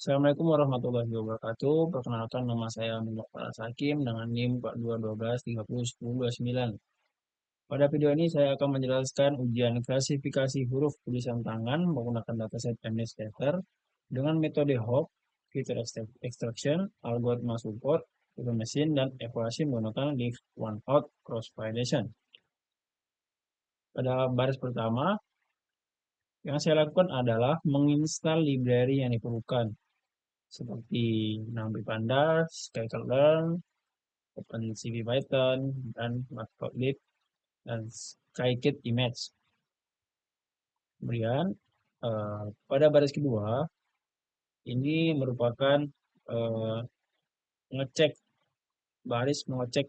Assalamualaikum warahmatullahi wabarakatuh. Perkenalkan, nama saya Muhammad Faras Hakim dengan NIM 4212301029. Pada video ini saya akan menjelaskan ujian klasifikasi huruf tulisan tangan menggunakan dataset MNIST dengan metode HOP, feature extraction, algoritma support, virtual machine, dan evaluasi menggunakan leave one out cross validation. Pada baris pertama, yang saya lakukan adalah menginstal library yang diperlukan, seperti NumPy Pandas, Scikit-learn, OpenCV Python, dan Matplotlib, dan Scikit-image. Kemudian, pada baris kedua, ini merupakan mengecek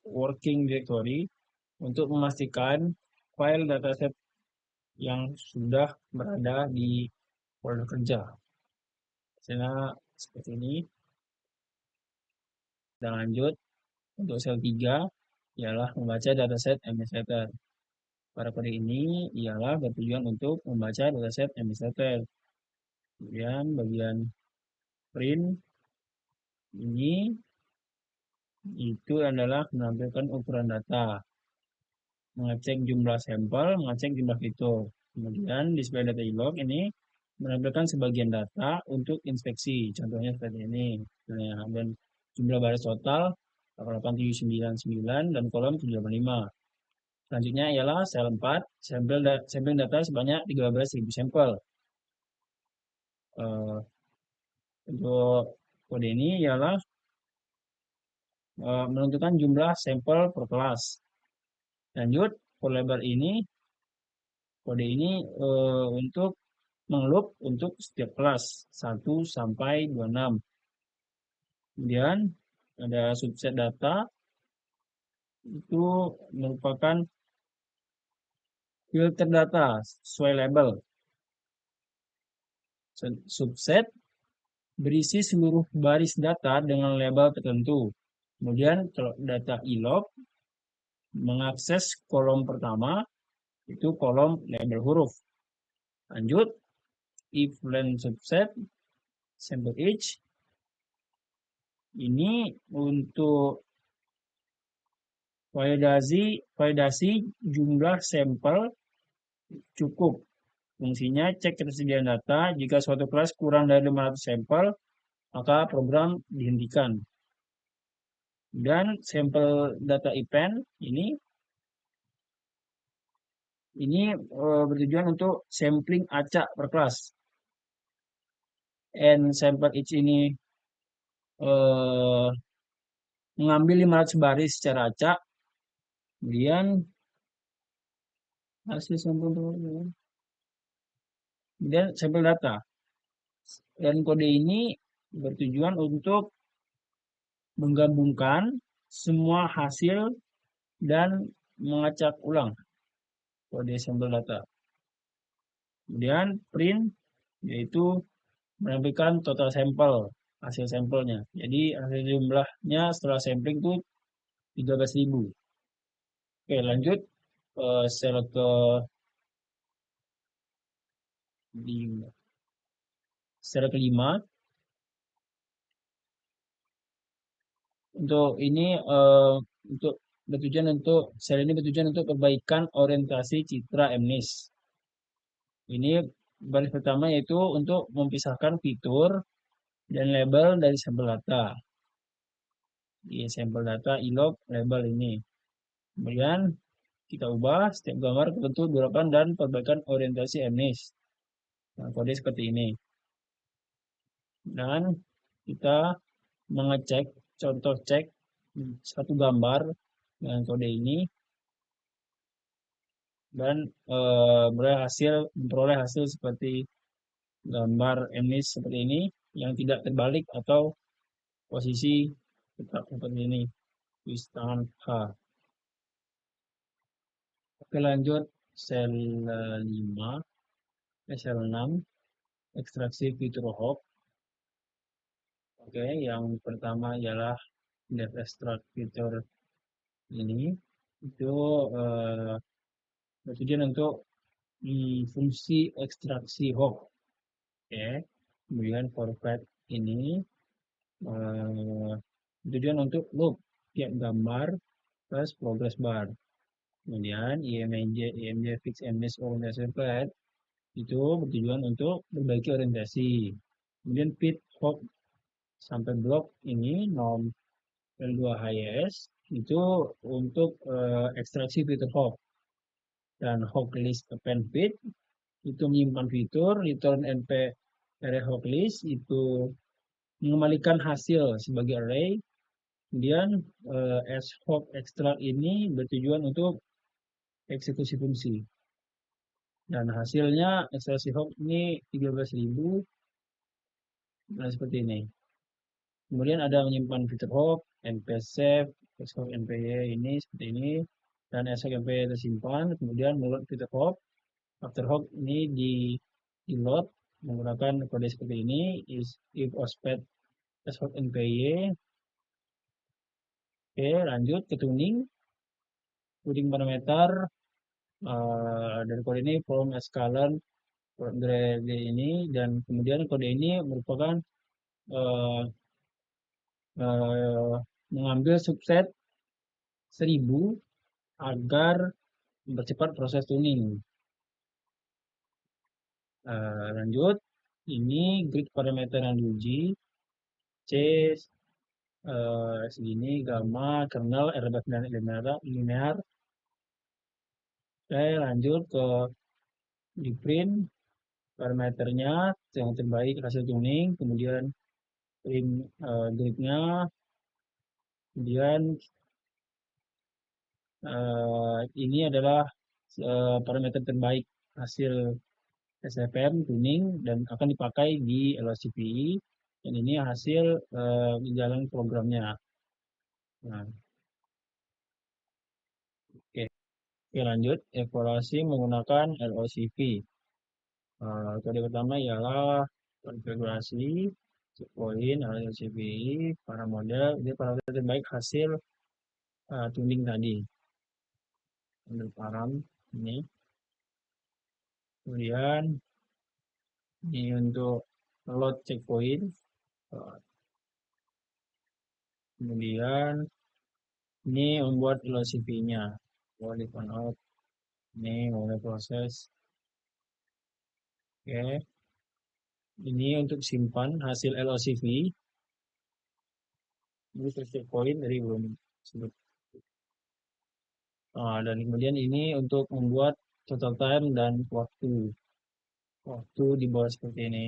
working directory untuk memastikan file dataset yang sudah berada di folder kerja. Misalnya seperti ini. Dan lanjut, untuk sel 3 ialah membaca dataset MNIST. Pada kode ini ialah bertujuan untuk membaca dataset MNIST. Kemudian bagian print ini itu adalah menampilkan ukuran data, mengecek jumlah sampel, mengecek jumlah fitur. Kemudian display data log ini menampilkan sebagian data untuk inspeksi, contohnya seperti ini. Dan jumlah baris total 8799 dan kolom 785. Selanjutnya ialah sel 4, sampling data sebanyak 13.000 sampel. Untuk kode ini ialah menentukan jumlah sampel per kelas. Lanjut, for label ini, kode ini untuk mengloop untuk setiap kelas 1 sampai 26. Kemudian ada subset data, itu merupakan filter data sesuai label. Subset berisi seluruh baris data dengan label tertentu. Kemudian kalau data ilog mengakses kolom pertama, itu kolom label huruf. Lanjut, if len subset sample each, ini untuk validasi jumlah sampel cukup. Fungsinya cek ketersediaan data. Jika suatu kelas kurang dari 500 sampel, maka program dihentikan. Dan sampel data event ini bertujuan untuk sampling acak per kelas. And sample each ini mengambil 500 baris secara acak. Kemudian hasil sampel, kemudian sampel data. Dan kode ini bertujuan untuk menggabungkan semua hasil dan mengacak ulang kode sampel data. Kemudian print, yaitu menampilkan total sampel, hasil sampelnya. Jadi hasil jumlahnya setelah sampling itu 13.000. Oke, lanjut sel ke 5. Sel ke-5. Untuk ini sel ini bertujuan untuk perbaikan orientasi citra MNIST. Ini baris pertama yaitu untuk memisahkan fitur dan label dari sampel data. Di sampel data ilog label ini. Kemudian kita ubah setiap gambar ke bentuk gurakan dan perbaikan orientasi MNIST. Nah, kode seperti ini. Dan kita mengecek contoh cek satu gambar dengan kode ini dan memperoleh hasil seperti gambar MNIST seperti ini yang tidak terbalik atau posisi tetap seperti ini, tulis tangan H. Oke, lanjut sel 5, sel 6, ekstraksi fitur hop. Oke, yang pertama ialah def extract fitur ini, itu bertujuan untuk fungsi ekstraksi hop. Oke, Kemudian format ini eh, tujuan untuk loop tiap gambar plus progress bar. Kemudian IMJ fix image orientation flat itu bertujuan untuk berbagi orientasi. Kemudian fit hop sampai blok ini norm L2HYS itu untuk ekstraksi fitur hop. Dan hop list append fit itu menyimpan fitur, return NP array hop list itu mengembalikan hasil sebagai array. Kemudian shop extract ini bertujuan untuk eksekusi fungsi. Dan hasilnya ekstraksi hop ini 13.000. Nah, seperti ini. Kemudian ada menyimpan fitur hop, npsave, shop npy ini seperti ini. Dan shop npy tersimpan. Kemudian meload fitur hop. After hop ini di load menggunakan kode seperti ini. Is if osped shop npy. Oke, lanjut ke tuning. Tuning parameter dari kode ini from scalar grade ini dan kemudian kode ini merupakan uh, uh, mengambil subset 1000 agar mempercepat proses tuning. Lanjut, ini grid parameter yang diuji C segini gamma kernel R linear. Oke, lanjut ke di print parameternya yang terbaik hasil tuning, kemudian print gridnya, kemudian ini adalah parameter terbaik hasil SFM tuning dan akan dipakai di LOCPI dan ini hasil jalan programnya. Nah, oke. Oke, lanjut evaluasi menggunakan LOCP. Kode pertama ialah konfigurasi checkpoint LOCPI para model ini parameter terbaik hasil tuning tadi. Ambil param ini. Kemudian ini untuk load checkpoint. Kemudian ini membuat LOCP-nya. Boleh out. Ini mulai proses. Oke. Ini untuk simpan hasil LOCP. Ini checkpoint dari belum sebut. Dan kemudian ini untuk membuat total time dan waktu. Waktu di bawah seperti ini.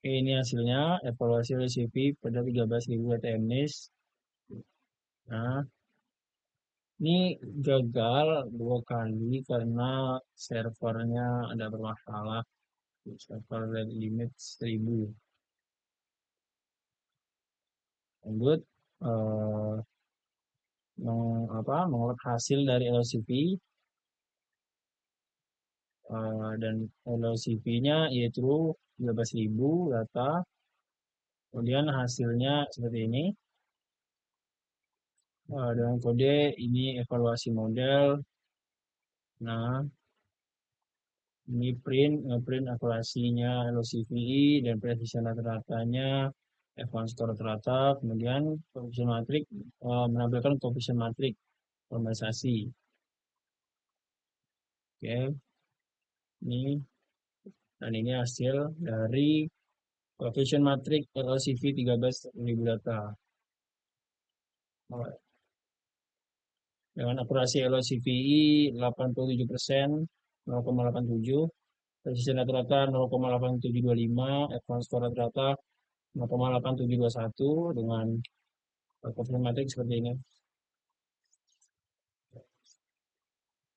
Oke, ini hasilnya evaluasi LOCP pada 13.000 ATMNIS. Nah, ini gagal 2 kali karena servernya ada bermasalah. Server limit 1000. Lanjut mengolah hasil dari LCP dan LCP-nya yaitu 13.000 data. Kemudian hasilnya seperti ini. Dengan kode ini evaluasi model. Nah, ini print akurasinya LCVI dan precision rata-ratanya, advanced score rata-rata, kemudian coefficient matrix menampilkan coefficient matrix normalisasi. Oke, ini dan ini hasil dari coefficient matrix LCV 13.000 data. Dengan akurasi LCVI 87%, 0,87, precision rata-rata 0,8725, advanced score rata-rata 0,8721 dengan coefficient matrix seperti ini.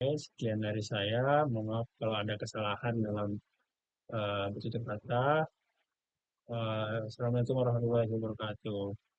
Oke, sekian dari saya. Mohon maaf kalau ada kesalahan dalam bertutur kata. Assalamualaikum warahmatullahi wabarakatuh.